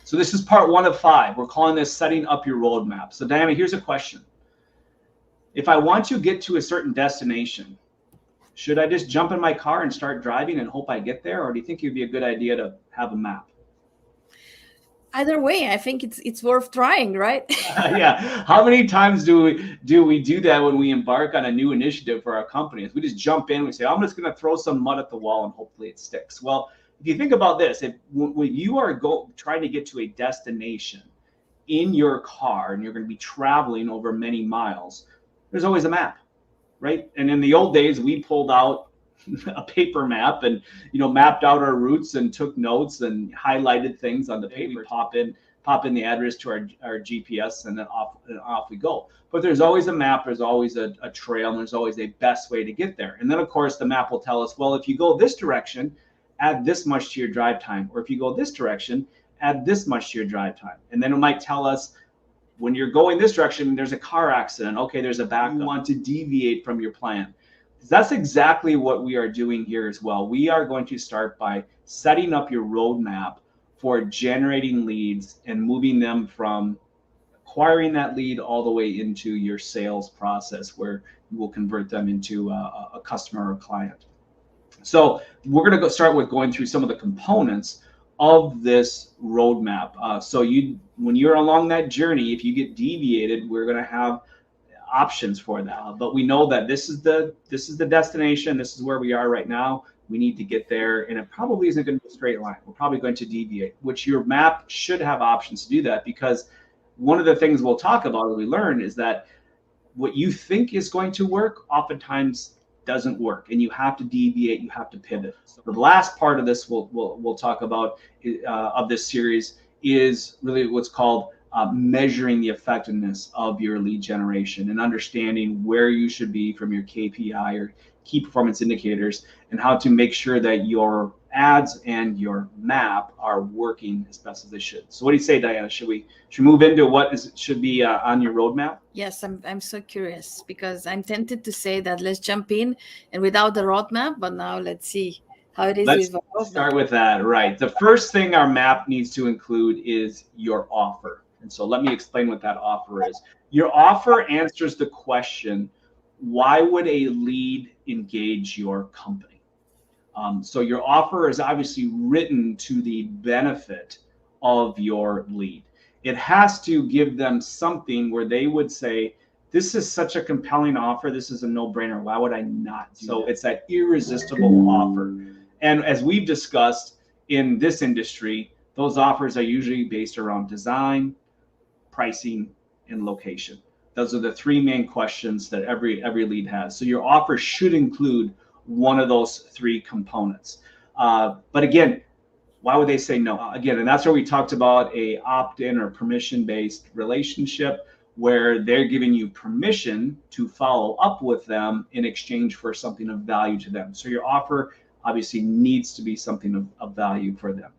So this is part 1 of 5. We're calling this setting up your roadmap. So Diana, here's a question. If I want to get to a certain destination, should I just jump in my car and start driving and hope I get there? Or do you think it'd be a good idea to have a map? Either way, I think it's worth trying, right? Yeah. How many times do we do that when we embark on a new initiative for our companies? We just jump in, we say, I'm just going to throw some mud at the wall and hopefully it sticks. Well, if you think about this, when you are trying to get to a destination in your car and you're going to be traveling over many miles, there's always a map, right? And in the old days, we pulled out a paper map and mapped out our routes and took notes and highlighted things on the paper. We pop in the address to our GPS and then off we go. But there's always a map, there's always a trail, and there's always a best way to get there. And then of course the map will tell us, well, if you go this direction, add this much to your drive time, or if you go this direction, add this much to your drive time. And then it might tell us, when you're going this direction, there's a car accident. Okay, there's a backup. You want to deviate from your plan. That's exactly what we are doing here as well. We are going to start by setting up your roadmap for generating leads and moving them from acquiring that lead all the way into your sales process, where you will convert them into a customer or client. So we're going to start with going through some of the components of this roadmap. So when you're along that journey, if you get deviated, we're going to have options for that. But we know that this is the destination. This is where we are right now. We need to get there, and it probably isn't going to be a straight line. We're probably going to deviate, which your map should have options to do that, because one of the things we'll talk about as we learn is that what you think is going to work oftentimes doesn't work, and you have to deviate, you have to pivot. So the last part of this we'll talk about of this series is really what's called measuring the effectiveness of your lead generation and understanding where you should be from your KPI or key performance indicators, and how to make sure that your ads and your map are working as best as they should. So what do you say, Diana? Should we move into what should be on your roadmap? Yes, I'm so curious, because I'm tempted to say that let's jump in and without the roadmap, but now let's see how it is. Let's start with that. Right. The first thing our map needs to include is your offer. And so let me explain what that offer is. Your offer answers the question, why would a lead engage your company? So your offer is obviously written to the benefit of your lead. It has to give them something where they would say, this is such a compelling offer, this is a no-brainer, why would I not do that? It's that irresistible offer. And as we've discussed in this industry, those offers are usually based around design, pricing, and location. Those are the 3 main questions that every lead has. So your offer should include one of those 3 components. But again, why would they say no? Again, and that's where we talked about a opt-in or permission-based relationship, where they're giving you permission to follow up with them in exchange for something of value to them. So your offer obviously needs to be something of value for them.